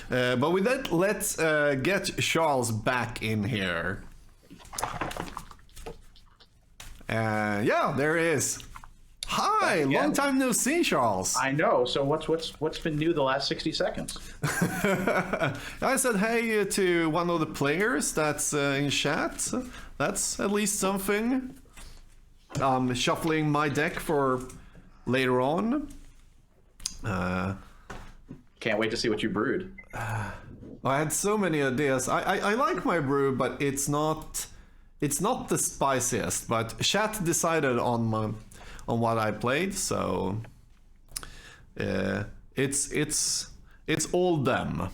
But with that, let's get Charles back in here. Yeah, there he is. Hi, long time no see, Charles. I know. So what's been new the last 60 seconds? I said hey to one of the players that's in chat. That's at least something. I'm shuffling my deck for later on. Can't wait to see what you brewed. I had so many ideas. I like my brew, but it's not the spiciest. But chat decided on what I played, so it's all them.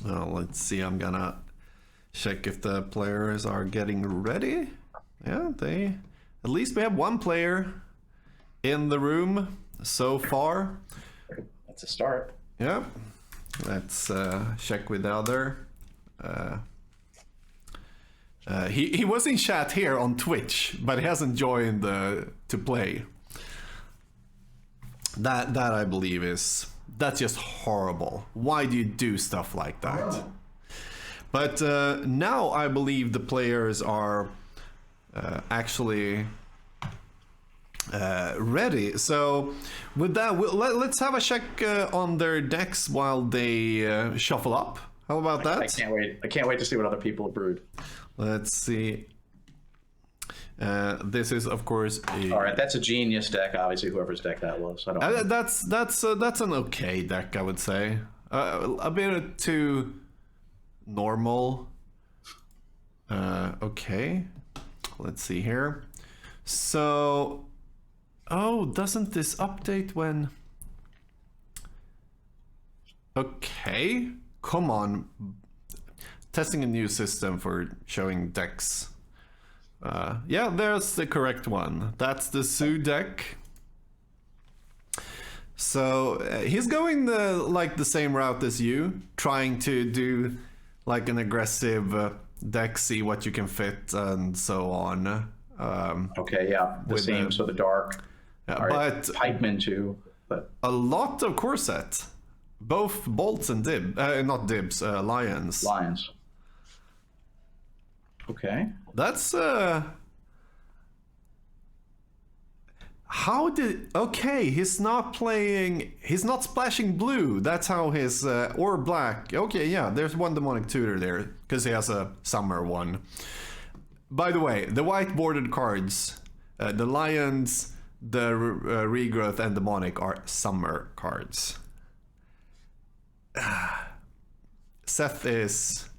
Well, let's see. I'm gonna check if the players are getting ready. Yeah, at least we have one player in the room so far. That's a start. Yeah, let's check with the other. He was in chat here on Twitch, but he hasn't joined to play. That I believe that's just horrible. Why do you do stuff like that? But now I believe the players are actually ready. So with that, let's have a check on their decks while they shuffle up. How about that? I can't wait. I can't wait to see what other people have brewed. Let's see. This is, of course, all right. That's a genius deck. Obviously, whoever's deck that was. I don't. That's an okay deck, I would say. A bit too normal. Okay. Let's see here. So, doesn't this update when? Okay, come on. Testing a new system for showing decks. Yeah, there's the correct one. That's the Sue deck. So he's going the same route as you, trying to do like an aggressive deck, see what you can fit and so on. Okay, yeah, the same. So the dark. Yeah, right, but Pikeman too. But a lot of corset, both bolts and lions. Lions. Okay. That's he's not splashing blue. That's how his or black. Okay, yeah, there's one demonic tutor there because he has a summer one. By the way, the white bordered cards, the lions, the regrowth and demonic are summer cards. Seth is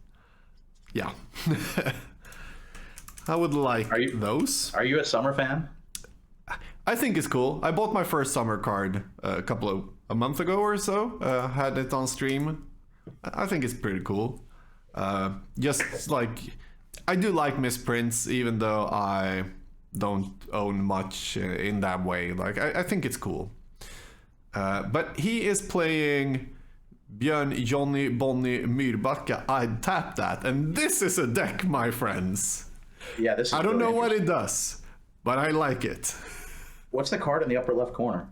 I would like those. Are you a summer fan? I think it's cool. I bought my first summer card a month ago or so. Had it on stream. I think it's pretty cool. Just like I do like misprints, even though I don't own much in that way. Like I think it's cool. But he is playing Björn, Johnny, Bonnie, Myrbacka. I tapped that, and this is a deck, my friends. Yeah, this is I don't know what it does, but I like it. What's the card in the upper left corner?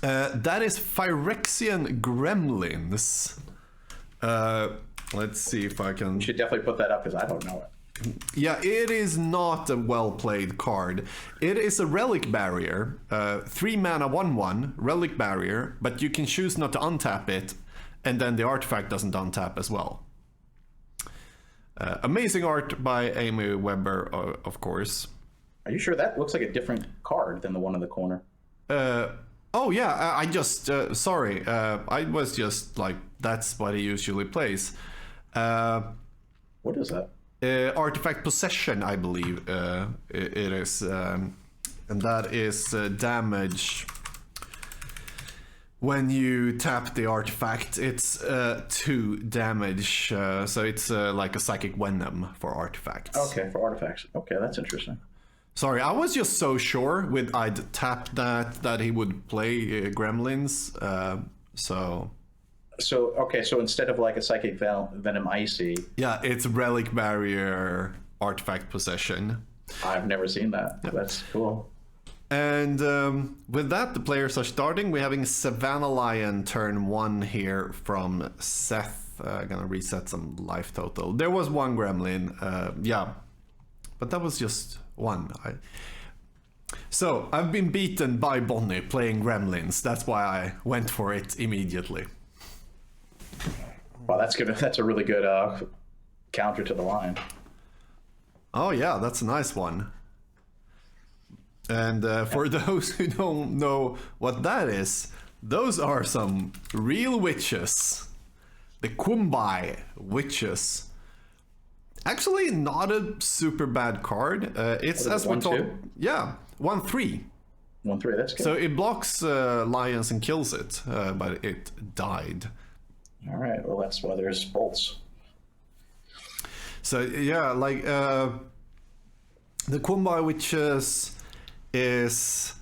That is Phyrexian Gremlins. Let's see if I can... You should definitely put that up because I don't know it. Yeah, it is not a well-played card. It is a Relic Barrier. 3 mana, 1/1, Relic Barrier, but you can choose not to untap it, and then the artifact doesn't untap as well. Amazing art by Amy Weber, of course. Are you sure that looks like a different card than the one in the corner? Oh yeah, I just sorry. I was just like, that's what he usually plays. What is that? Artifact Possession, I believe it is, and that is damage. When you tap the artifact, it's 2 damage, so it's like a Psychic Venom for artifacts. Okay, for artifacts. Okay, that's interesting. Sorry, I was just so sure I'd tap that he would play Gremlins, so... So instead of like a Psychic Venom Icy... Yeah, it's Relic Barrier, Artifact Possession. I've never seen that. Yeah. That's cool. And with that, the players are starting. We're having Savannah Lion turn 1 here from Seth. Gonna reset some life total. There was one gremlin, yeah, but that was just one. So I've been beaten by Bonnie playing gremlins. That's why I went for it immediately. Wow, that's good. That's a really good counter to the line. Oh yeah, that's a nice one. And for those who don't know what that is, those are some real witches. The Kumbai witches. Actually, not a super bad card. It's as we talked. Yeah, 1/3. 1/3. That's good. So it blocks lions and kills it, but it died. All right. Well, that's why there's bolts. So yeah, like the Kumbai witches is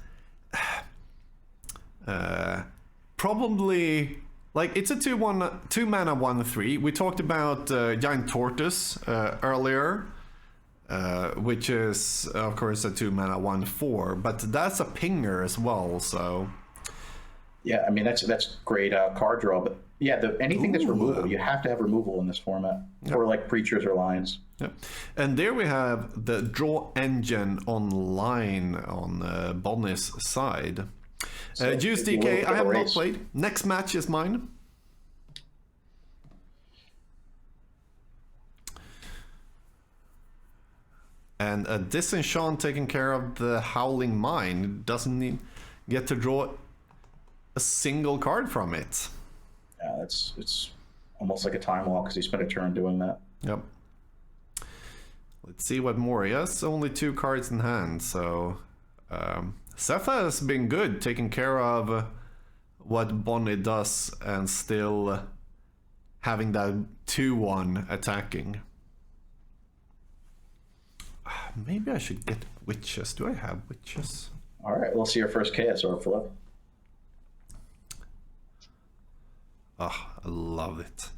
probably like it's a 2 mana 1/3. We talked about Giant Tortoise earlier, which is of course a 2 mana 1/4, but that's a pinger as well. So yeah, I mean that's great card draw, but yeah, anything that's removal, you have to have removal in this format, or like creatures or lions. Yeah. And there we have the draw engine online on Bonnie's side. So Juice DK, I have not played. Next match is mine. And a Disenchant taking care of the Howling Mine. Doesn't get to draw a single card from it. Yeah, it's almost like a time walk because he spent a turn doing that. Yep. Let's see what more. He has only 2 cards in hand, so Seth has been good taking care of what Bonnie does and still having that 2/1 attacking. Maybe I should get witches. Do I have witches? All right, we'll see your first KSR flip. Oh, I love it.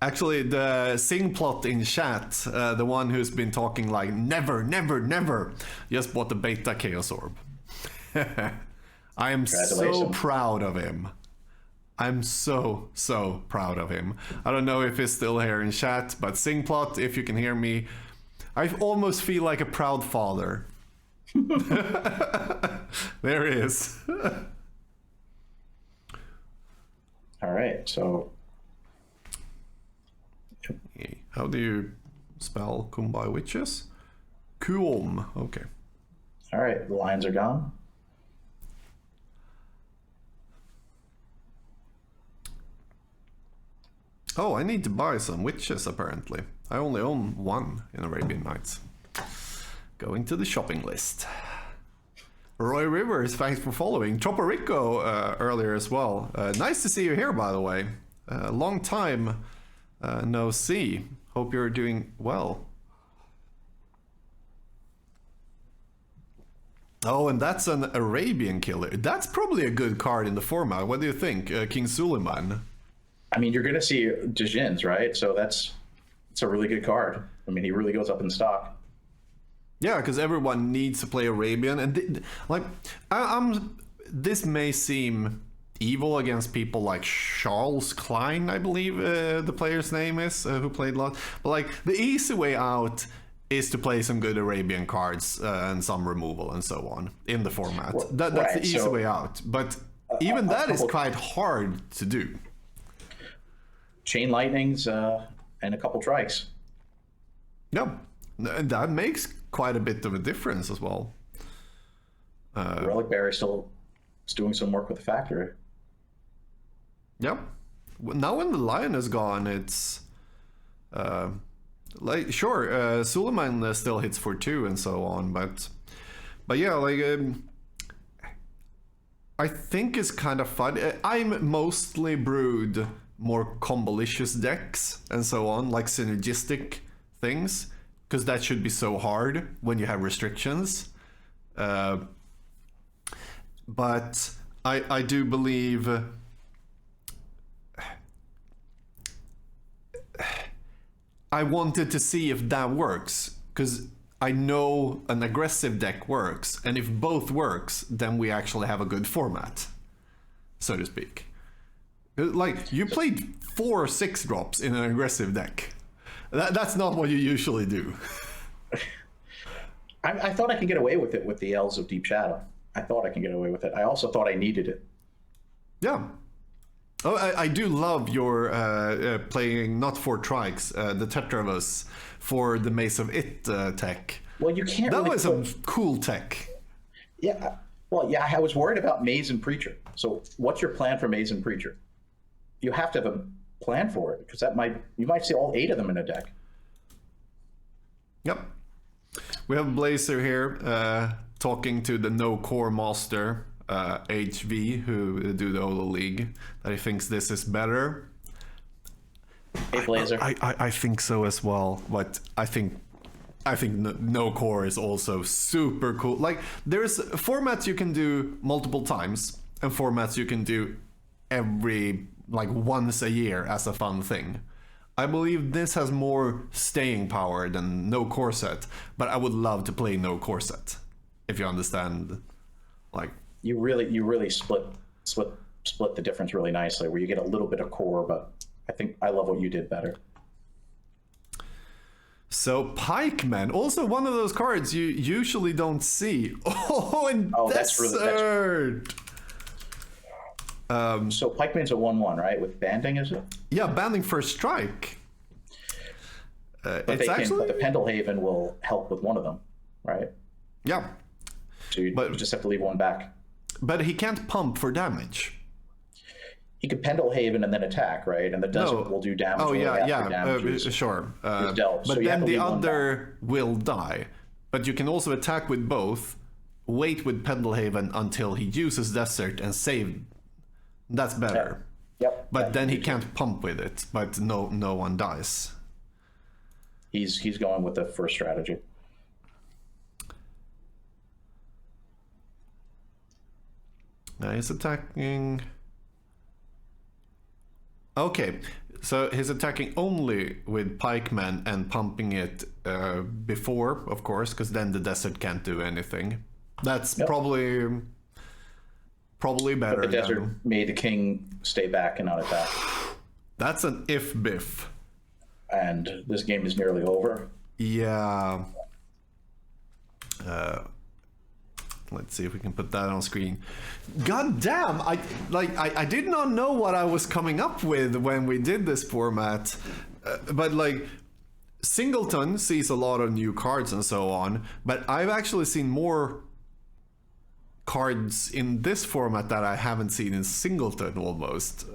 Actually, the Sing plot in chat, the one who's been talking like never, never, never, just bought the beta Chaos Orb. I am so proud of him. I'm so proud of him. I don't know if he's still here in chat, but Sing plot, if you can hear me, I almost feel like a proud father. There he is. All right, so how do you spell Kumbai witches? Kuom. Okay. All right, the lions are gone. Oh, I need to buy some witches apparently. I only own 1 in Arabian Nights. Going to the shopping list. Roy Rivers, thanks for following. Chopper Rico earlier as well. Nice to see you here, by the way. Long time no see. Hope you're doing well. Oh, and that's an Arabian killer. That's probably a good card in the format. What do you think, King Suleiman? I mean, you're going to see Djinns, right? So it's a really good card. I mean, he really goes up in stock. Yeah, because everyone needs to play Arabian, and this may seem evil against people like Charles Klein, I believe the player's name is, who played a lot. But like the easy way out is to play some good Arabian cards and some removal and so on in the format. That's right. The easy way out. But even that is quite hard to do. Chain Lightnings and a couple Trikes. Yeah, that makes quite a bit of a difference as well. Relic Bearer still is doing some work with the factory. Yep. Now when the lion is gone, it's like sure, Suleiman still hits for 2 and so on, but yeah, like I think it's kind of fun. I'm mostly brewed more combolicious decks and so on, like synergistic things, because that should be so hard when you have restrictions. But I do believe I wanted to see if that works, because I know an aggressive deck works, and if both works, then we actually have a good format, so to speak. Like, you played 4 6-drops in an aggressive deck. That's not what you usually do. I thought I could get away with it with the Elves of Deep Shadow. I thought I could get away with it. I also thought I needed it. Yeah. Oh, I do love your playing not 4 trikes, the Tetravus for the Maze of It tech. Well, you can't. That really was some cool tech. Yeah. Well, yeah. I was worried about Maze and Preacher. So, what's your plan for Maze and Preacher? You have to have a plan for it because you might see all 8 of them in a deck. Yep. We have Blazer here talking to the No Core Master, HV, who do the Olo League, that he thinks this is better. Hey, Blazer. I think so as well, but I think no core is also super cool. Like, there's formats you can do multiple times and formats you can do once a year as a fun thing. I believe this has more staying power than no core set, but I would love to play no core set, if you understand. Like, you really split the difference really nicely, where you get a little bit of core, but I love what you did better. So Pikeman, also one of those cards you usually don't see. Oh, and that's really. So Pikeman's a 1/1, right? With banding, is it? Yeah, banding first strike. But the Pendelhaven will help with one of them, right? Yeah. So you just have to leave one back. But he can't pump for damage. He could Pendelhaven and then attack, right? And the desert will do damage. Oh, yeah. Sure. But so then the other will die. But you can also attack with both, wait with Pendelhaven until he uses desert and save. That's better. Yep. But then he can't pump with it, but no one dies. He's going with the first strategy. Now he's attacking. Okay, so he's attacking only with Pikeman and pumping it before, of course, because then the desert can't do anything. That's probably better. But the desert made the king stay back and not attack. That's an if-biff. And this game is nearly over. Yeah. Let's see if we can put that on screen. God damn! I did not know what I was coming up with when we did this format, but like, Singleton sees a lot of new cards and so on, but I've actually seen more cards in this format that I haven't seen in Singleton almost.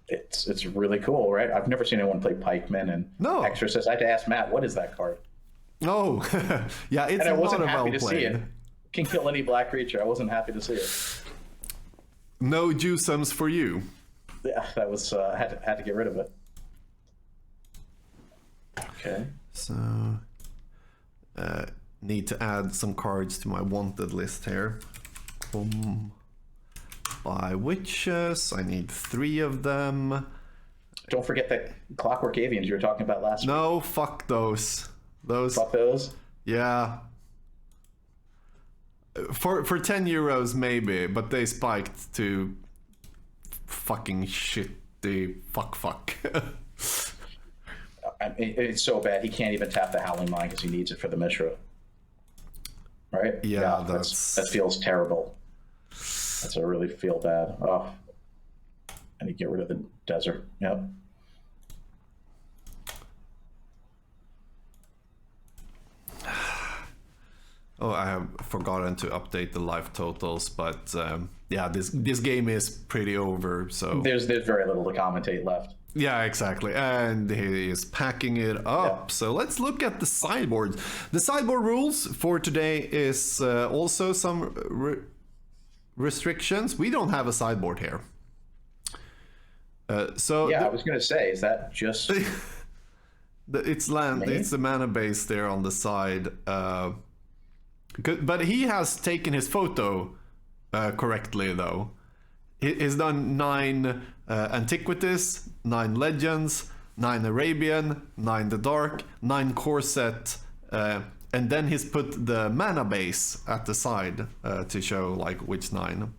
It's really cool, right? I've never seen anyone play Pikeman and Exorcist. I had to ask Matt, what is that card? Oh, yeah, it's and I wasn't happy well to see it. Can kill any black creature. I wasn't happy to see it. No Jusums for you. Yeah, that was had to get rid of it. Okay. So need to add some cards to my wanted list here. By witches, I need 3 of them. Don't forget the Clockwork Avians you were talking about last week. No, fuck those. Fuck those? Yeah. For 10 euros maybe, but they spiked to fucking shitty fuck. I mean, it's so bad he can't even tap the Howling Mine because he needs it for the Mishra. Right? Yeah, that feels terrible. That's a really feel bad. Oh, and you get rid of the desert. Yep. Oh, I have forgotten to update the life totals, but yeah, this game is pretty over. So there's very little to commentate left. Yeah, exactly, and he is packing it up. Yeah. So let's look at the sideboard. The sideboard rules for today is also some restrictions. We don't have a sideboard here. So yeah, I was going to say, is that just it's land? It's the mana base there on the side. But he has taken his photo correctly, though. He's done 9 Antiquities, 9 Legends, 9 Arabian, 9 The Dark, 9 Core Set, And then he's put the mana base at the side to show like which 9.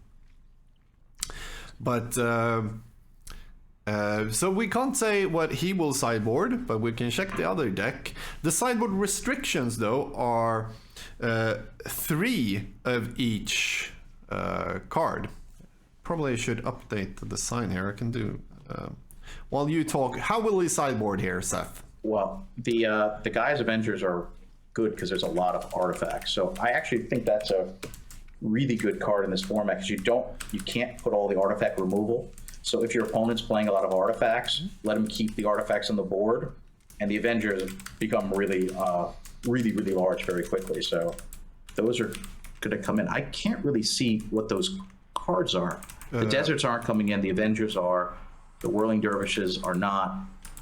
But so we can't say what he will sideboard, but we can check the other deck. The sideboard restrictions though are 3 of each card. Probably should update the design here. I can do while you talk. How will he sideboard here, Seth? Well, the Guy's Avengers are good because there's a lot of artifacts. So I actually think that's a really good card in this format because you can't put all the artifact removal. So if your opponent's playing a lot of artifacts, let him keep the artifacts on the board, and the Avengers become really large very quickly. So those are going to come in. I can't really see what those cards are. The Deserts aren't coming in. The Avengers are. The Whirling Dervishes are not.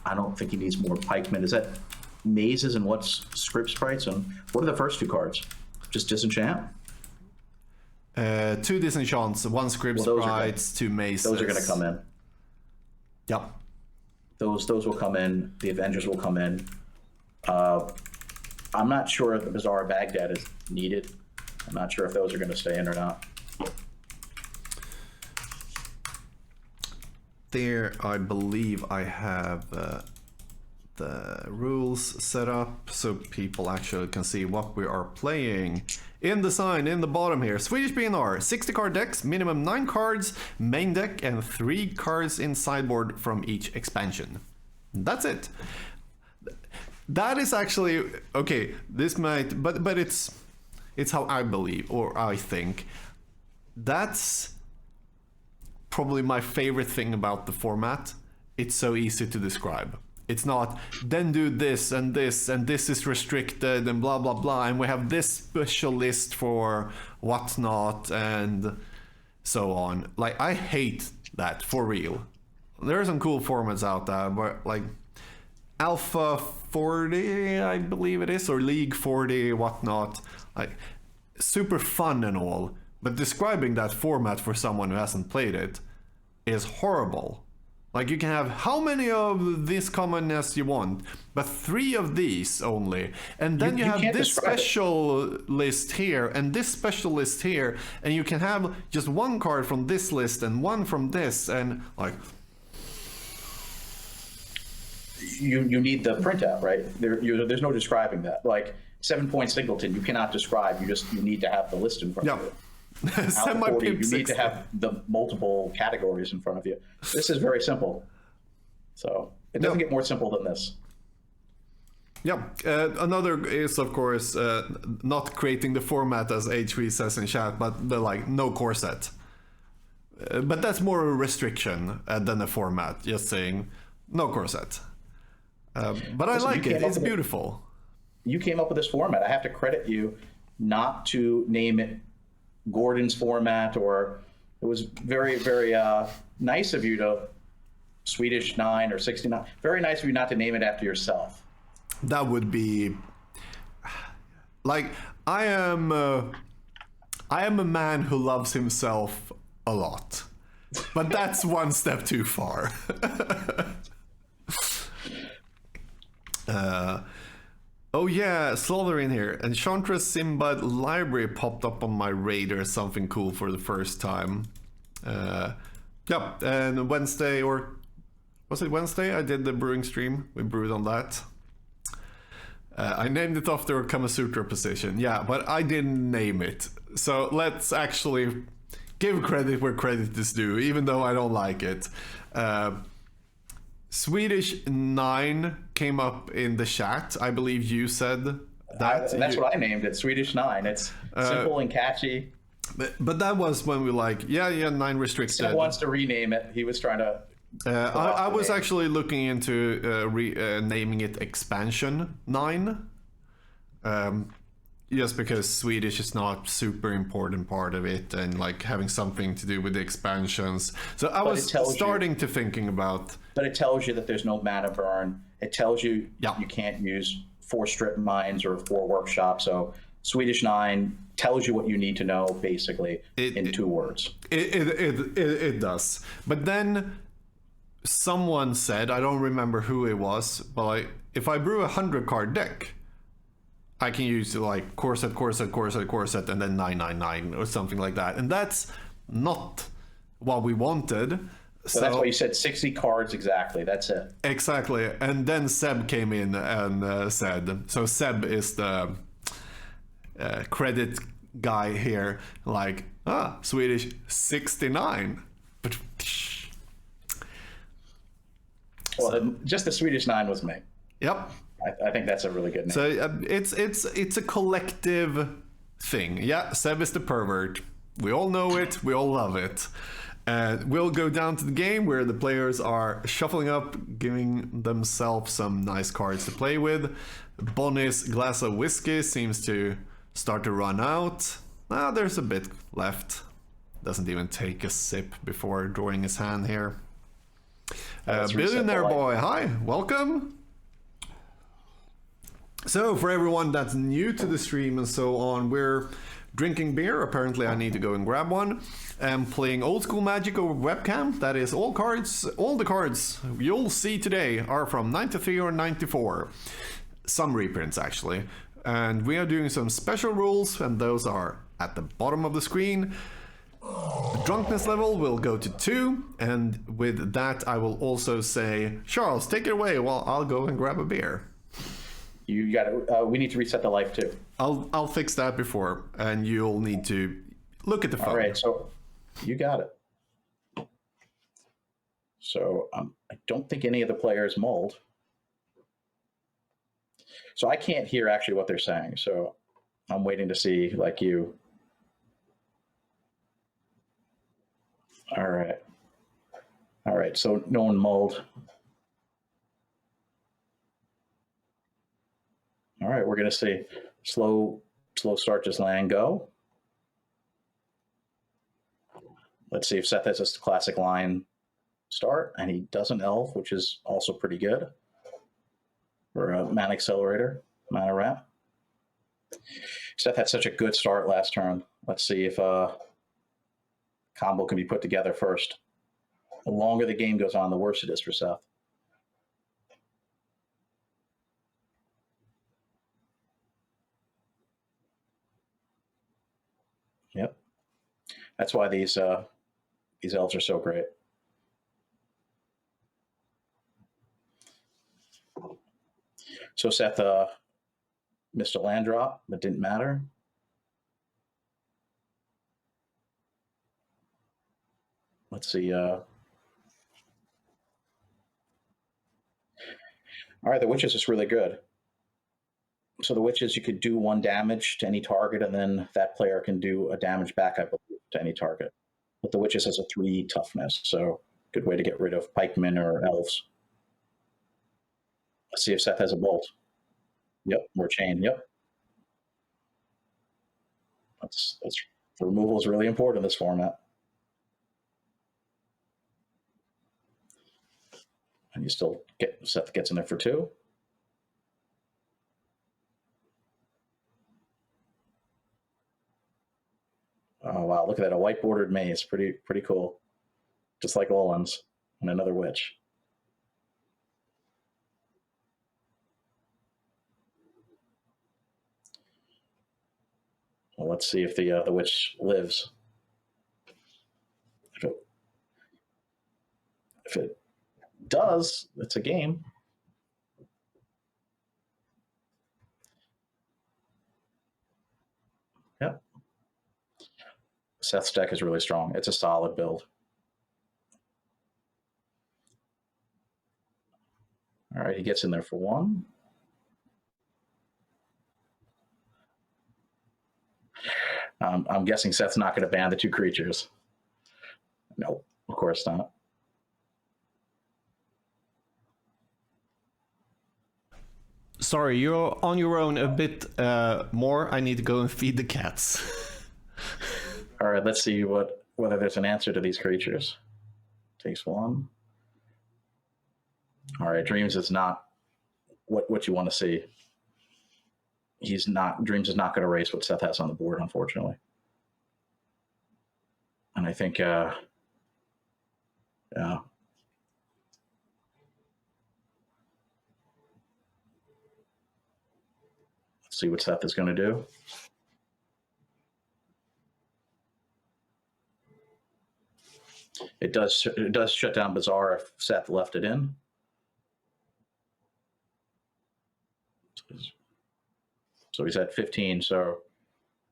I don't think he needs more pikemen. Is that mazes and what's script sprites? And what are the first 2 cards? Just disenchant? 2 disenchants, 1 script sprites, 2 mazes. Those are going to come in. Yep. Those will come in. The Avengers will come in. I'm not sure if the Bazaar of Baghdad is needed. I'm not sure if those are going to stay in or not. There, I believe I have the rules set up so people actually can see what we are playing. In the sign, in the bottom here, Swedish BNR, 60 card decks, minimum 9 cards, main deck, and 3 cards in sideboard from each expansion. That's it. That is actually, okay, this might, but it's how I believe, or I think. That's probably my favorite thing about the format. It's so easy to describe. It's not, then do this and this and this is restricted and blah blah blah, and we have this special list for whatnot and so on. Like, I hate that, for real. There are some cool formats out there, but like Alpha 40, I believe it is, or League 40, whatnot, like super fun and all, but describing that format for someone who hasn't played it is horrible. Like, you can have how many of this common as you want, but 3 of these only. And then you have this special list here and this special list here, and you can have just 1 card from this list and 1 from this, and like... You need the printout, right? There's no describing that. Like 7-point singleton, you cannot describe. You need to have the list in front of you. Out 40, you need to have the multiple categories in front of you. This is very simple. So it doesn't get more simple than this. Yeah. Another is, of course, not creating the format as HV says in chat, but like no core set. But that's more a restriction than a format. Just saying no core set. But I like it. It's beautiful. You came up with this format. I have to credit you not to name it Gordon's format, or it was very, very nice of you to Swedish 9 or 69. Very nice of you not to name it after yourself. That would be like, I am a man who loves himself a lot, but that's one step too far. Oh yeah, Slaughter in here. Enchantress Simbad Library popped up on my radar, something cool for the first time. Yeah, and Wednesday, or was it Wednesday? I did the brewing stream. We brewed on that. I named it after a Kama Sutra position. Yeah, but I didn't name it. So let's actually give credit where credit is due, even though I don't like it. Swedish 9 came up in the chat. I believe you said that. That's what I named it, Swedish 9. It's simple and catchy. But that was when we like, yeah, 9 restricted. Seth wants to rename it. He was trying to... I was actually looking into naming it Expansion 9. Just because Swedish is not super important part of it, and like having something to do with the expansions. So I was starting to thinking about... But it tells you that there's no mana burn. It tells you you can't use 4 strip mines or 4 workshops. So Swedish 9 tells you what you need to know, basically, in 2 words. It does. But then someone said, I don't remember who it was, but like, if I brew a 100 card deck, I can use like corset, corset, corset, corset, and then 999 or something like that. And that's not what we wanted. So that's why you said 60 cards exactly. That's it. Exactly. And then Seb came in and said, so Seb is the credit guy here, like, Swedish 69. But well, just the Swedish 9 was me. yep. I think that's a really good name. So it's a collective thing. Yeah, Seb is the pervert. We all know it. We all love it. We'll go down to the game where the players are shuffling up, giving themselves some nice cards to play with. Bonnie's glass of whiskey seems to start to run out. There's a bit left. Doesn't even take a sip before drawing his hand here. Billionaire Boy, hi, welcome. So for everyone that's new to the stream and so on, we're drinking beer. Apparently I need to go and grab one. I'm playing old school Magic over webcam. That is all the cards you'll see today are from 93 or 94. Some reprints actually. And we are doing some special rules, and those are at the bottom of the screen. The drunkenness level will go to 2, and with that I will also say, Charles, take it away while I'll go and grab a beer. You got it. We need to reset the life too. I'll fix that before, and you'll need to look at the phone. All right, so you got it. So I don't think any of the players mulled. So I can't hear actually what they're saying. So I'm waiting to see, like you. All right. All right, so no one mulled. All right, we're going to see slow start, just land, go. Let's see if Seth has a classic line start, and he does an elf, which is also pretty good for a mana accelerator, mana ramp. Seth had such a good start last turn. Let's see if combo can be put together first. The longer the game goes on, the worse it is for Seth. Yep. That's why these elves are so great. So Seth missed a land drop, but didn't matter. Let's see. All right, the witches is really good. So the witches, you could do 1 damage to any target, and then that player can do a damage back, I believe, to any target. But the witches has a 3 toughness, so good way to get rid of pikemen or elves. Let's see if Seth has a bolt. Yep, more chain. Yep. That's removal is really important in this format. And you still get Seth gets in there for 2. Oh wow! Look at that, a white bordered maze, pretty cool, just like Olin's, and another witch. Well, let's see if the witch lives. If it does, it's a game. Yep. Seth's deck is really strong. It's a solid build. All right, he gets in there for 1. I'm guessing Seth's not going to ban the 2 creatures. No, of course not. Sorry, you're on your own a bit more. I need to go and feed the cats. All right, let's see whether there's an answer to these creatures. Takes 1. All right, Dreams is not what you want to see. Dreams is not going to race what Seth has on the board, unfortunately. And I think, yeah. Let's See what Seth is going to do. It does shut down Bazaar if Seth left it in. So he's at 15, so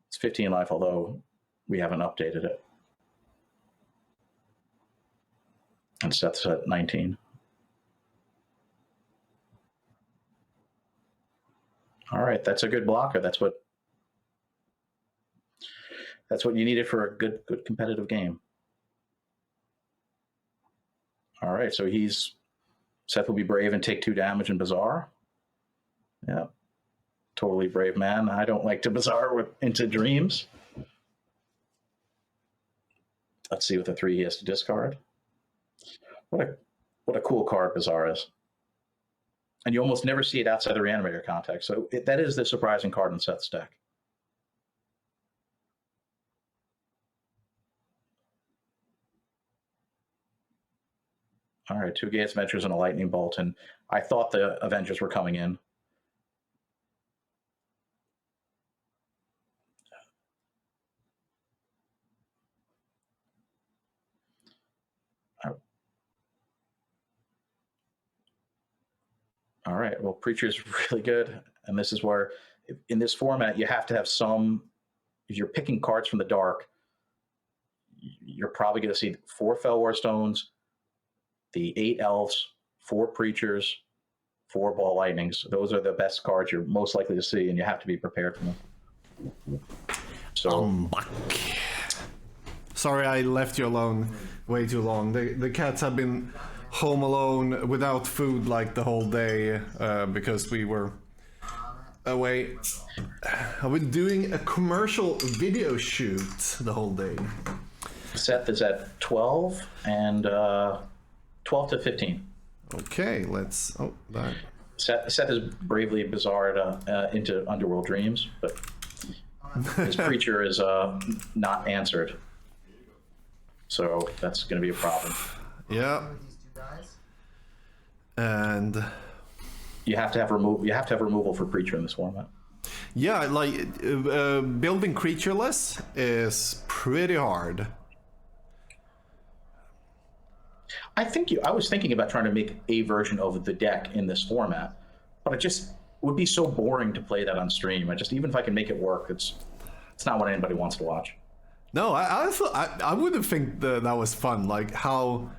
it's 15 life, although we haven't updated it. And Seth's at 19. All right, that's a good blocker. That's what you needed for a good competitive game. All right, so Seth will be brave and take 2 damage in Bazaar. Yeah, totally brave man. I don't like to Bazaar into Dreams. Let's see what the 3 he has to discard. What a cool card Bazaar is. And you almost never see it outside the Reanimator context. So that is the surprising card in Seth's deck. All right, 2 Gates Ventures and a Lightning Bolt. And I thought the Avengers were coming in. All right, well, Preacher's really good. And this is where, in this format, you have to have some, if you're picking cards from the dark, you're probably going to see 4 Fellwar Stones, the 8 Elves, 4 Preachers, 4 Ball Lightnings. Those are the best cards you're most likely to see, and you have to be prepared for them. So, I'm back. Sorry I left you alone way too long. The cats have been home alone without food like the whole day because we were away. I've been doing a commercial video shoot the whole day. Seth is at 12 and 12 to 15. Okay, let's. Oh, that. Seth is bravely Bazaar'd into Underworld Dreams, but his Preacher is not answered. So that's going to be a problem. Yeah. And you have to have removal for Preacher in this format. Yeah, like building creatureless is pretty hard. I was thinking about trying to make a version of the deck in this format, but it just would be so boring to play that on stream. Even if I can make it work, it's not what anybody wants to watch. No, I wouldn't think that was fun. Like how,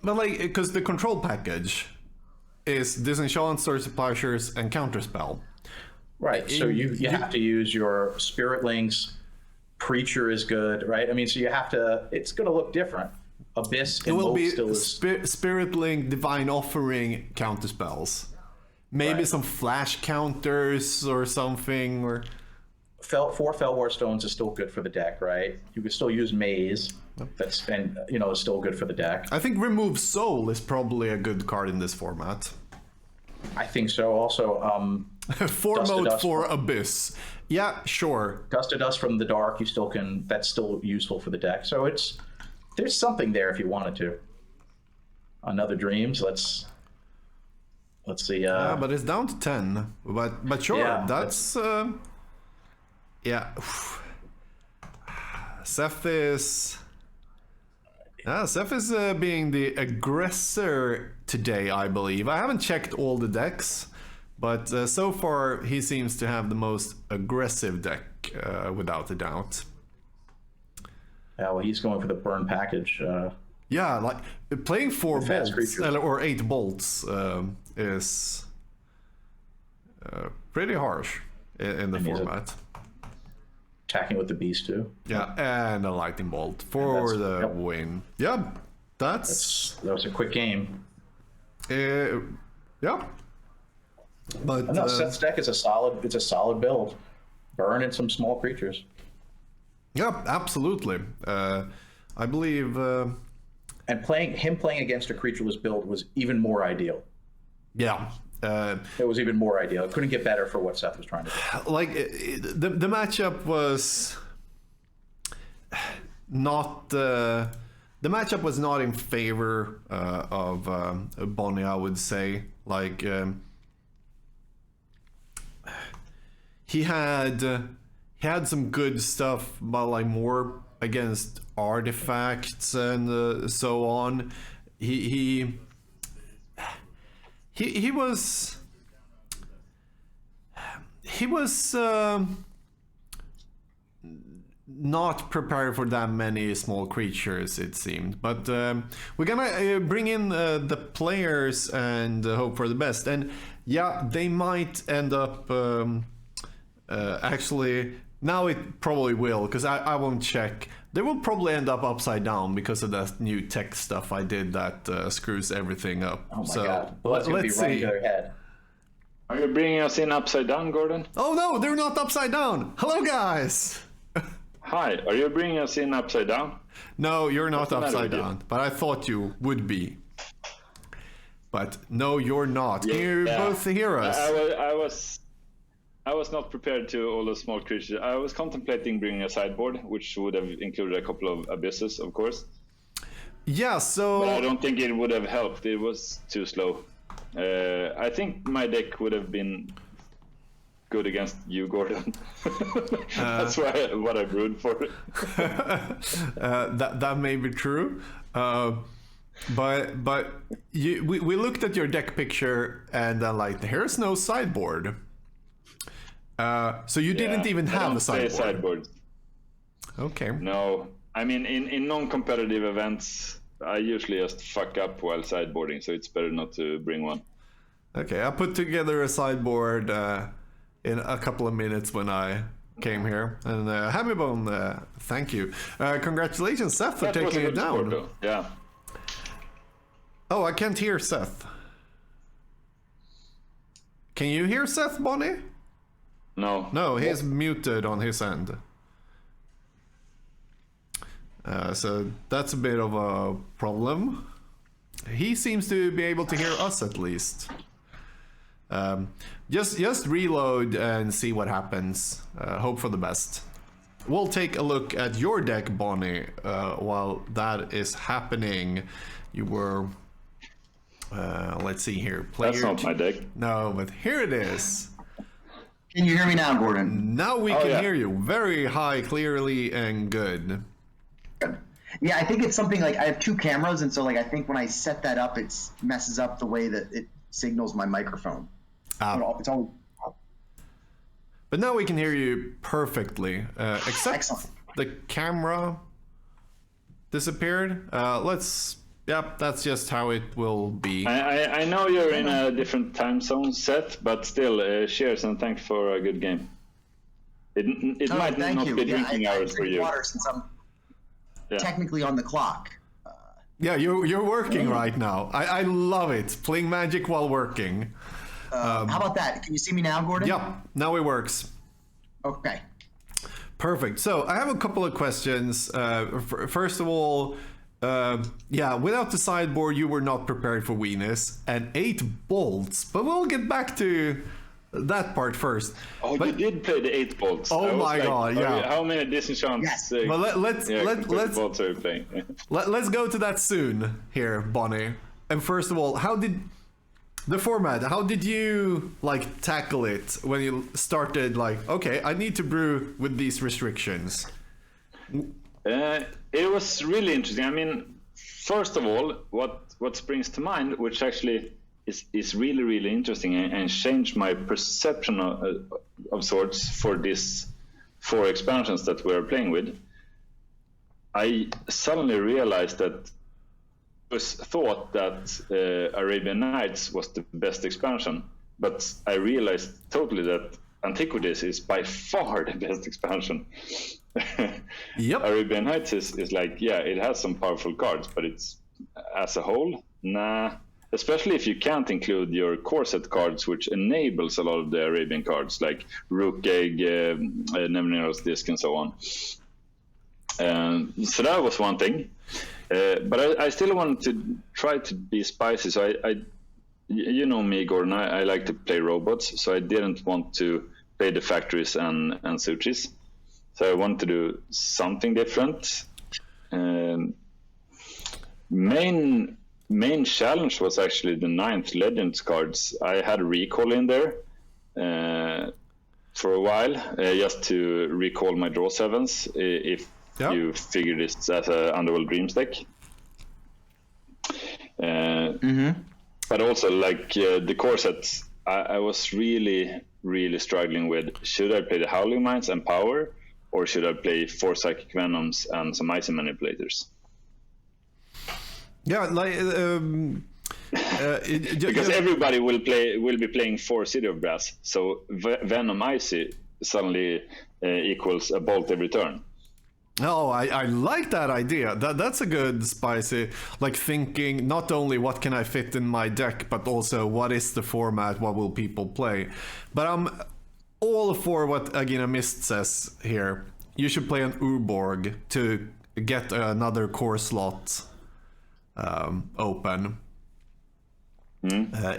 but like because the control package is Disenchant, Source of Pleasures, and Counterspell. Right. So you have to use your Spirit Links. Preacher is good, right? I mean, so you have to. It's going to look different. Abyss and it will be still is... Spirit Link, Divine Offering, Counterspells. Maybe some flash counters or something. Or 4 Fellwar Stones is still good for the deck, right? You can still use Maze. Is still good for the deck. I think Remove Soul is probably a good card in this format. I think so. Also, 4 mode for Abyss. Yeah, sure. Dust to Dust from the Dark, you still can. That's still useful for the deck. So there's something there if you wanted to. Another Dreams. Let's see. Yeah, but it's down to 10. But sure, yeah, that's yeah. Seth is being the aggressor today, I believe. I haven't checked all the decks, but so far he seems to have the most aggressive deck, without a doubt. Yeah, well, he's going for the burn package. Yeah, like playing 4 bolts creatures. or 8 bolts is pretty harsh in the format. Attacking with the Beast too. Yeah, and a Lightning Bolt for the win. Yeah, that was a quick game. Yeah, but no, Seth's deck is a solid build. Burn in some small creatures. Yeah, absolutely. I believe. And playing against a creatureless build was even more ideal. Yeah. It was even more ideal. It couldn't get better for what Seth was trying to do. Like the matchup was not the matchup was not in favor of Bonnie, I would say. Like he had some good stuff, but like more against artifacts and so on. He was not prepared for that many small creatures, it seemed. But we're gonna bring in the players and hope for the best. And yeah, they might end up actually. Now it probably will, because I won't check. They will probably end up upside down because of that new tech stuff I did that screws everything up. Oh my god! Well, that's gonna be running to their head. Are you bringing us in upside down, Gordon? Oh no, they're not upside down. Hello, guys. Hi, are you bringing us in upside down? No, you're not upside down, but I thought you would be. But no, you're not. Can you both hear us? I was not prepared to all those small creatures. I was contemplating bringing a sideboard, which would have included a couple of abysses, of course. Yeah, so... But I don't think it would have helped. It was too slow. I think my deck would have been good against you, Gordon. That's what I brewed for. That may be true. But we looked at your deck picture and like, here's no sideboard. So you didn't even have a sideboard. Okay. No, I mean in non-competitive events, I usually just fuck up while sideboarding, so it's better not to bring one. Okay, I put together a sideboard in a couple of minutes when I came here, and Hamibon, thank you. Congratulations, Seth, for taking it down. Sport, yeah. Oh, I can't hear Seth. Can you hear Seth, Bonnie? No. No, he's muted on his end. So that's a bit of a problem. He seems to be able to hear us at least. Just reload and see what happens. Hope for the best. We'll take a look at your deck, Bonnie, while that is happening. You were... let's see here. That's not my deck. No, but here it is. Can you hear me now, Gordon? Now we can hear you very high, clearly, and good. Good. Yeah, I think it's something like I have two cameras, and so like I think when I set that up, it messes up the way that it signals my microphone. It's all. But now we can hear you perfectly, except Excellent. the camera disappeared. Yep, that's just how it will be. I know you're in a different time zone set, but still, cheers and thanks for a good game. It might not be drinking hours for you. Water since I'm technically on the clock. Yeah, you're working right now. I love it. Playing Magic while working. How about that? Can you see me now, Gordon? Yep, now it works. Okay. Perfect. So I have a couple of questions. First of all, without the sideboard, you were not prepared for Venus, and 8 bolts. But we'll get back to that part first. Oh, you did play the 8 bolts. Oh my god! Yeah. How many disenchants? Yes. Well, let's bolts are you playing? let's go to that soon here, Bonnie. And first of all, how did the format? How did you like tackle it when you started? Like, okay, I need to brew with these restrictions. It was really interesting. I mean, first of all, what springs to mind, which actually is really, really interesting and changed my perception of sorts for these 4 expansions that we're playing with, I suddenly realized that I thought that Arabian Nights was the best expansion, but I realized totally that Antiquities is by far the best expansion. Yep. Arabian Nights is like, yeah, it has some powerful cards, but it's as a whole, nah. Especially if you can't include your core set cards, which enables a lot of the Arabian cards, like Rook Egg, Nevinyr's Disc, and so on. So that was one thing. But I still wanted to try to be spicy. So you know me, Gordon, I like to play robots, so I didn't want to play the factories and suchis. So I wanted to do something different. Main challenge was actually the 9th Legends cards. I had a recall in there. for a while, just to recall my draw sevens, if you figure this as an Underworld Dreams deck. But also, like, the core sets, I was really, really struggling with, should I play the Howling Minds and Power, or should I play 4 Psychic Venoms and some Icy Manipulators? Yeah, like... because everybody will be playing 4 City of Brass, so Venom Icy suddenly equals a bolt every turn. Oh, I like that idea. That's a good spicy, like, thinking not only what can I fit in my deck, but also what is the format, what will people play. But I'm all for what Agina Mist says here. You should play an Urborg to get another core slot open.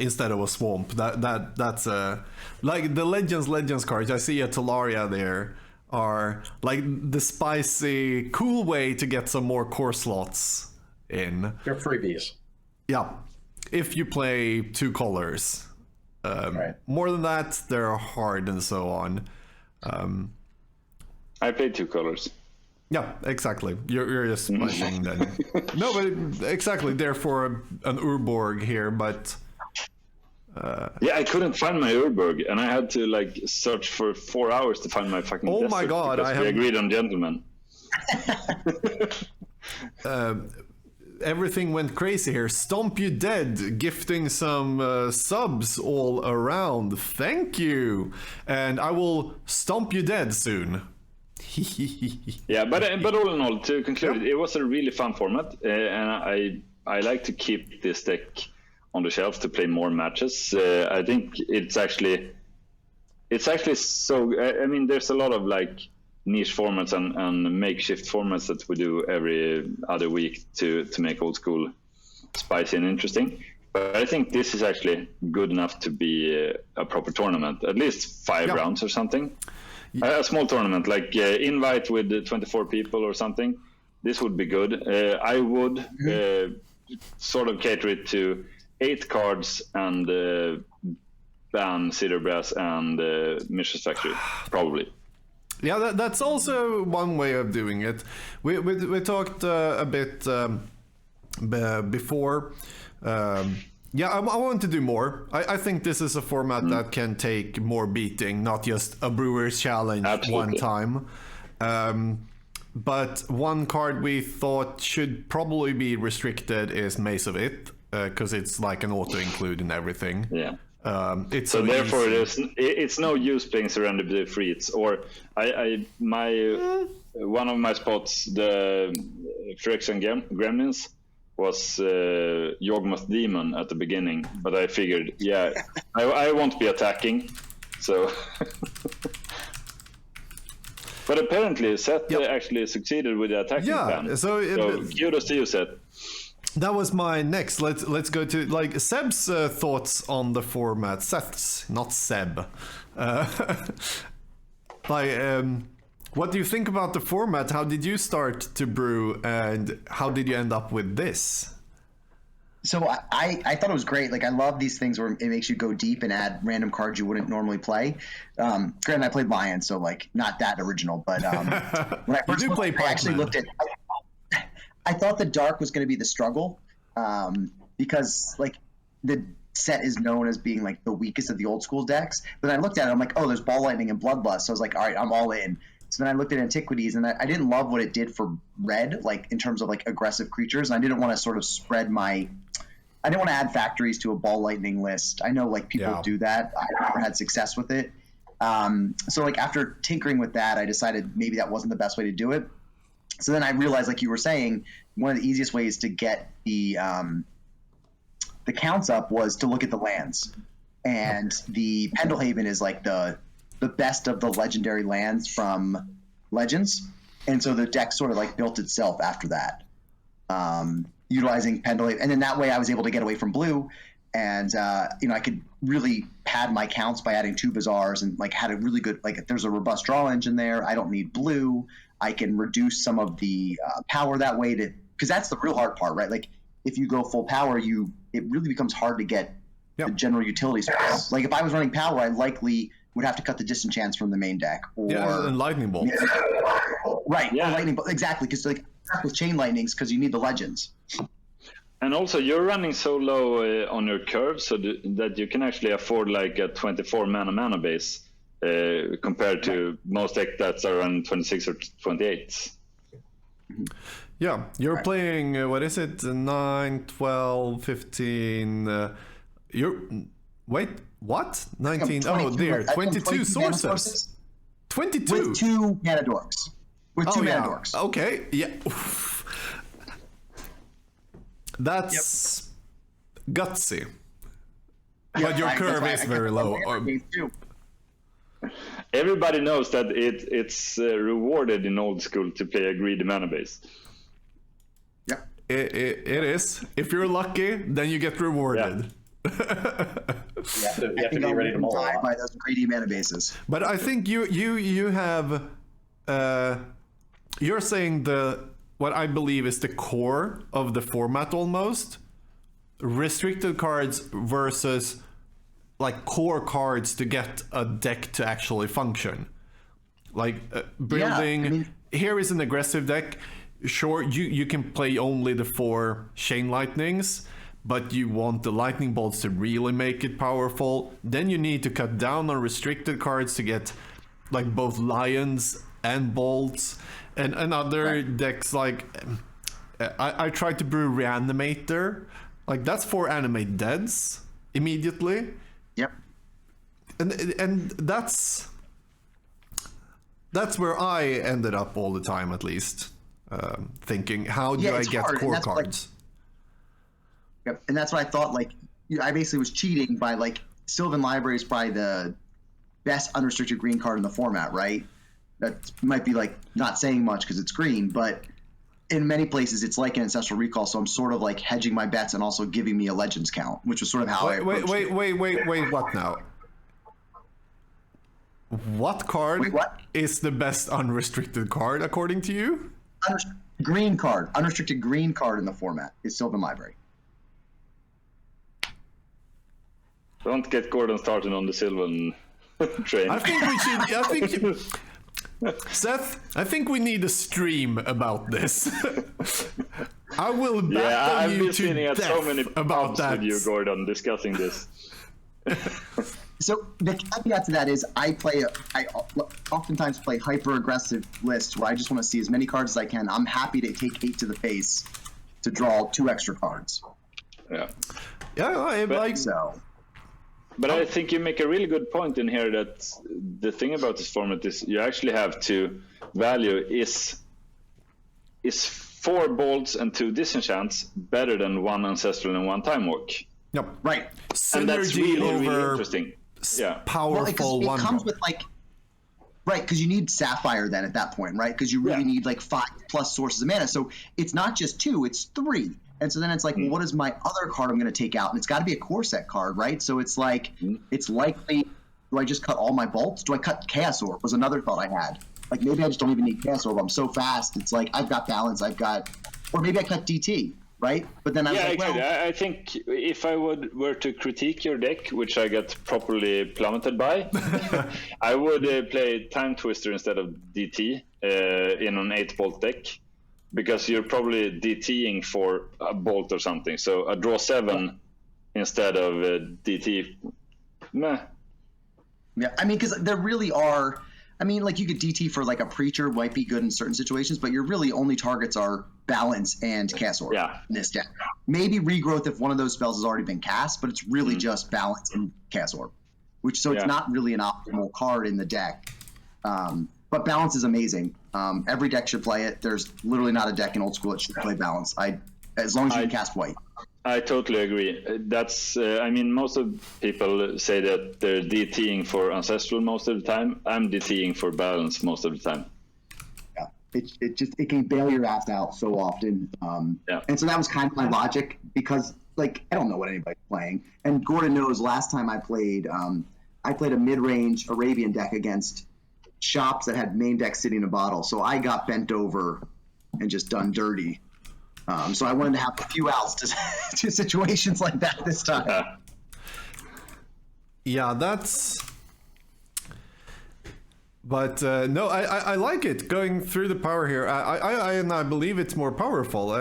Instead of a swamp. That's like the Legends cards. I see a Talaria there are like the spicy, cool way to get some more core slots in. They're freebies. Yeah, if you play 2 colors. Right. More than that, they're hard and so on. I played 2 colors. Yeah, exactly. You're just splashing then. No, but exactly. Therefore, an Urborg here, but... yeah, I couldn't find my Urborg, and I had to, like, search for 4 hours to find my fucking Oh desert, my god, we agreed on gentlemen. Everything went crazy here. Stomp You Dead, gifting some subs all around. Thank you. And I will stomp you dead soon. Yeah, but all in all, to conclude, it was a really fun format, and I like to keep this deck on the shelf to play more matches. I think it's actually so. I mean, there's a lot of like niche formats and makeshift formats that we do every other week to make old school spicy and interesting. But I think this is actually good enough to be a proper tournament, at least 5 rounds or something. A small tournament, like invite with 24 people or something. This would be good. I would sort of cater it to 8 cards and ban Cedar Brass and Mistress Factory, probably. Yeah, that's also one way of doing it. We talked a bit before. Yeah, I want to do more. I think this is a format that can take more beating, not just a Brewer's Challenge one time. But one card we thought should probably be restricted is Maze of It, because it's like an auto-include in everything. Yeah. It's so therefore, easy. it's no use playing Surrender the Freets, or one of my spots, the Phyrexian Gremlins, was Yawgmoth Demon at the beginning, but I figured, I won't be attacking, so. But apparently, Seth actually succeeded with the attacking plan. So kudos to you, Seth. That was my next. Let's go to like Seb's thoughts on the format. Seth's, not Seb. What do you think about the format? How did you start to brew, and how did you end up with this? So I thought it was great. Like, I love these things where it makes you go deep and add random cards you wouldn't normally play. Granted, I played Lion, so like not that original. But when I first looked at, I thought the dark was going to be the struggle, because like the set is known as being like the weakest of the old school decks. But then I looked at it, I'm like, oh, there's Ball Lightning and Bloodlust. So I was like, all right, I'm all in. So then I looked at Antiquities, and I didn't love what it did for red, like in terms of like aggressive creatures. And I didn't want to sort of spread I didn't want to add factories to a Ball Lightning list. I know like people do that. I never had success with it. So like after tinkering with that, I decided maybe that wasn't the best way to do it. So then I realized, like you were saying, one of the easiest ways to get the counts up was to look at the lands. And the Pendelhaven is like the best of the legendary lands from Legends. And so the deck sort of like built itself after that, utilizing Pendelhaven. And then that way I was able to get away from blue. And, I could really pad my counts by adding 2 Bazaars, and like had a really good, like if there's a robust draw engine there, I don't need blue. I can reduce some of the power that way because that's the real hard part, right? Like if you go full power, it really becomes hard to get the general utility space. Like if I was running power, I likely would have to cut the disenchants from the main deck. Or, Yeah, and lightning bolts. Right, Yeah. or lightning bolt. Exactly, because like with chain lightnings, because you need the legends. And also, you're running so low on your curve so that you can actually afford like a 24 mana base compared to most deck that's around 26 or 28. Yeah, you're playing, what is it, 9, 12, 15, wait, what? 19, oh dear, 22 sources. 22? With 2 mana dorks. With 2 mana dorks. Okay, yeah. That's gutsy. But your curve is very low. Everybody knows that it's rewarded in old school to play a greedy mana base. Yep. It is. If you're lucky, then you get rewarded. You have to be ready to mull die by those greedy mana bases. But I think you have you're saying what I believe is the core of the format almost. Restricted cards versus like core cards to get a deck to actually function. Like building here is an aggressive deck. Sure, you can play only the 4 chain lightnings, but you want the lightning bolts to really make it powerful. Then you need to cut down on restricted cards to get like both lions and bolts. And other decks like I tried to brew Reanimator. Like that's 4 animate deads immediately. Yep. And that's where I ended up all the time, at least, thinking, how do I get core cards? Yep, and that's what I thought. Like, I basically was cheating by like Sylvan Library is probably the best unrestricted green card in the format, right? That might be like not saying much because it's green, but in many places it's like an Ancestral Recall. So I'm sort of like hedging my bets and also giving me a Legends count, which was sort of how I approached it. Wait, what now? What card is the best unrestricted card according to you? Unrestricted green card in the format is Sylvan Library. Don't get Gordon started on the Sylvan train. I think Seth, I think we need a stream about this. I will battle you to death so many about that. With you, Gordon, discussing this. So the caveat to that is I oftentimes play hyper-aggressive lists where I just want to see as many cards as I can. I'm happy to take 8 to the face to draw 2 extra cards. Yeah. But I think you make a really good point in here that the thing about this format is you actually have to value is 4 bolts and 2 disenchants better than 1 ancestral and 1 time walk. Yep. Right. And that's really interesting. Yeah. Powerful it comes with like because you need Sapphire then at that point, right? Because you really need like 5+ sources of mana. So it's not just 2, it's 3. And so then it's like, well, what is my other card I'm going to take out? And it's got to be a core set card, right? So it's like, it's likely, do I just cut all my bolts? Do I cut Chaos Orb? Was another thought I had. Like maybe I just don't even need Chaos Orb. I'm so fast. It's like I've got balance. Or maybe I cut DT, right? But then I was like, exactly. I think if I were to critique your deck, which I get properly plummeted by, I would play Time Twister instead of DT in an 8-bolt deck. Because you're probably DTing for a bolt or something. So a draw 7 instead of DT. Meh. Yeah, I mean, because there really are. I mean, like you could DT for like a Preacher might be good in certain situations, but your really only targets are Balance and Chaos Orb in this deck. Maybe Regrowth if one of those spells has already been cast, but it's really just Balance and Chaos Orb, it's not really an optimal card in the deck. But Balance is amazing. Every deck should play it. There's literally not a deck in old school that should play Balance. As long as you can cast white. I totally agree. That's, I mean, most of people say that they're DTing for Ancestral most of the time. I'm DTing for Balance most of the time. Yeah, it can bail your ass out so often. And so that was kind of my logic because, like, I don't know what anybody's playing. And Gordon knows last time I played a mid-range Arabian deck against shops that had main deck sitting in a bottle, so I got bent over and just done dirty. So I wanted to have a few outs to situations like that this time. Yeah, that's But no, I like it going through the power here. I believe it's more powerful.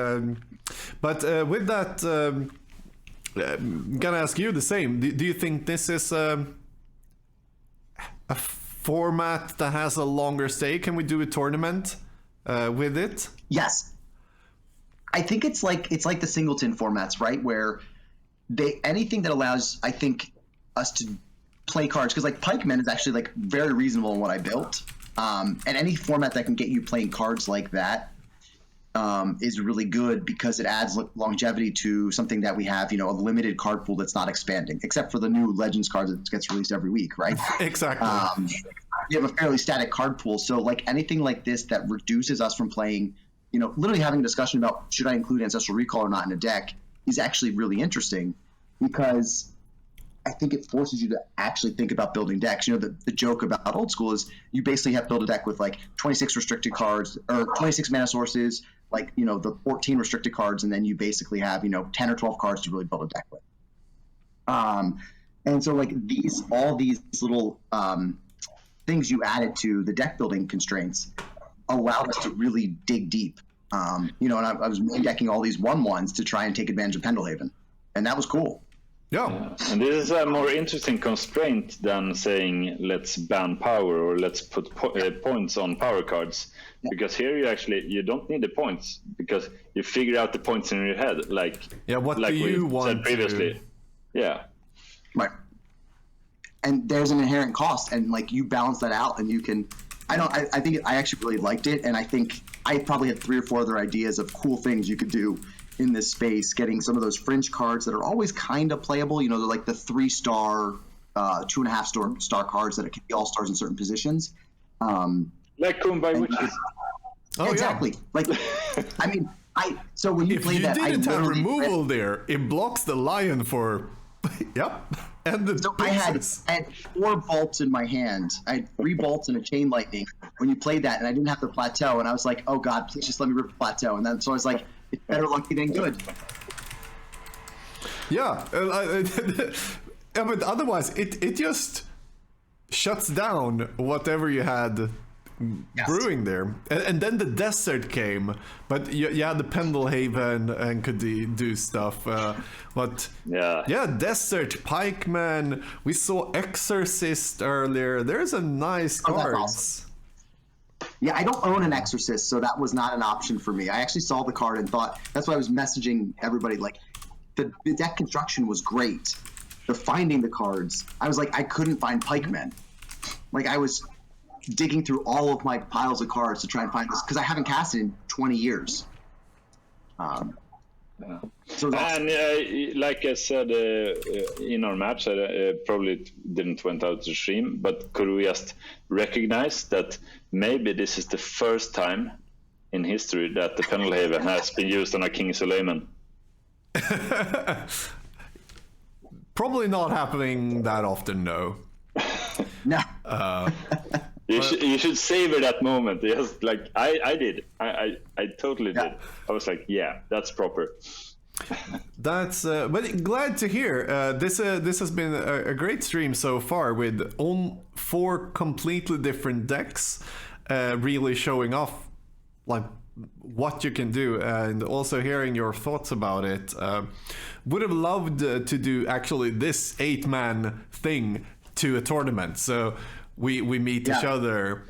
But with that, I'm gonna ask you the same. Do you think this is a format that has a longer stay? Can we do a tournament with it? Yes. I think it's like the singleton formats, right? Where anything that allows, I think, us to play cards, because like Pikemen is actually like very reasonable in what I built, and any format that can get you playing cards like that is really good because it adds longevity to something that we have, a limited card pool that's not expanding, except for the new Legends cards that gets released every week, right? Exactly. You have a fairly static card pool, so like anything like this that reduces us from playing, literally having a discussion about should I include Ancestral Recall or not in a deck is actually really interesting, because I think it forces you to actually think about building decks. The joke about old school is you basically have to build a deck with like 26 restricted cards or 26 mana sources, like, the 14 restricted cards, and then you basically have, 10 or 12 cards to really build a deck with. And so like all these little things you added to the deck building constraints allowed us to really dig deep. And I was decking all these 1/1s to try and take advantage of Pendelhaven, and that was cool. Yeah. And this is a more interesting constraint than saying let's ban power or let's put points on power cards, because here you don't need the points because you figure out the points in your head, like what like do you want said previously. Right. And there's an inherent cost, and like you balance that out, and you can. I think I actually really liked it, and I think I probably had 3 or 4 other ideas of cool things you could do in this space, getting some of those fringe cards that are always kind of playable. They're like the 3-star, 2.5-star cards that can be all-stars in certain positions. Like Kumbay Witches. Oh, exactly. yeah. Like, I mean, so when you play that, if you didn't have removal there, it blocks the lion for, yep. And the I had 4 bolts in my hand. I had 3 bolts and a chain lightning when you played that, and I didn't have the plateau, and I was like, oh god, please just let me rip the plateau. And then so I was like, it's better lucky than good. Yeah, but otherwise it just shuts down whatever you had brewing there. And then the desert came, but you had the Pendelhaven and could do stuff. But desert, Pikeman. We saw Exorcist earlier. There's a nice cards. Awesome. Yeah, I don't own an Exorcist, so that was not an option for me. I actually saw the card and thought, that's why I was messaging everybody, like, the deck construction was great. The finding the cards, I was like, I couldn't find Pikemen. Like, I was digging through all of my piles of cards to try and find this, because I haven't casted in 20 years. So and like I said in our match, I probably didn't went out to stream, but could we just recognize that maybe this is the first time in history that the Pendelhaven has been used on a King Suleiman? Probably not happening that often, no. No. You should savor that moment. Yes, like I did. I totally did. I was like, yeah, that's proper. That's but glad to hear. This has been a great stream so far with 4 completely different decks, really showing off like what you can do, and also hearing your thoughts about it. Would have loved to do actually this 8-man thing to a tournament, so we meet each other.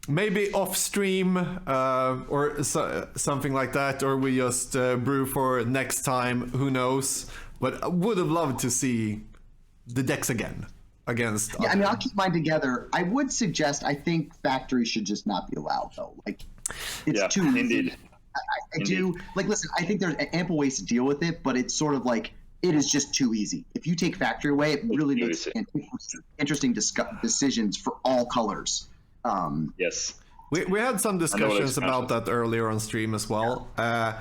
Maybe off stream or something like that, or we just brew for next time. Who knows? But I would have loved to see the decks again against. Yeah, I mean, I'll keep mine together. I would suggest. I think factory should just not be allowed, though. Like, it's too easy. Indeed. I do like. Listen, I think there's ample ways to deal with it, but it's sort of like it is just too easy. If you take factory away, it really makes interesting decisions for all colors. Yes. We had some discussions about that earlier on stream as well. I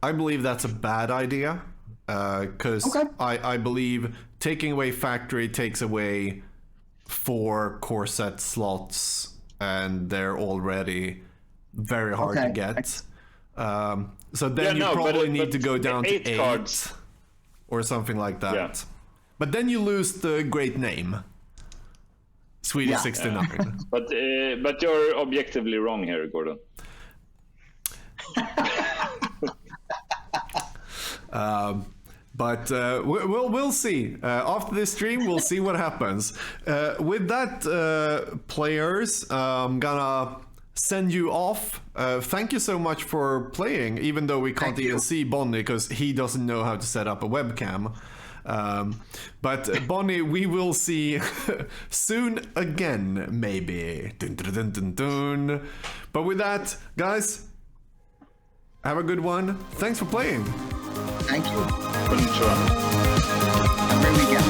believe that's a bad idea, because I believe taking away factory takes away 4 core set slots, and they're already very hard to get. So then you probably need to go down to 8 cards or something like that. But then you lose the great name. Swedish Yeah. 69. But you're objectively wrong here, Gordon. But we'll see. After this stream, we'll see what happens. With that, players, I'm gonna send you off. Thank you so much for playing, even though we can't even see Bonnie because he doesn't know how to set up a webcam. But Bonnie, we will see soon again, maybe. Dun, dun, dun, dun, dun. But with that, guys, have a good one. Thanks for playing. Thank you. Konnichiwa. Have a great weekend.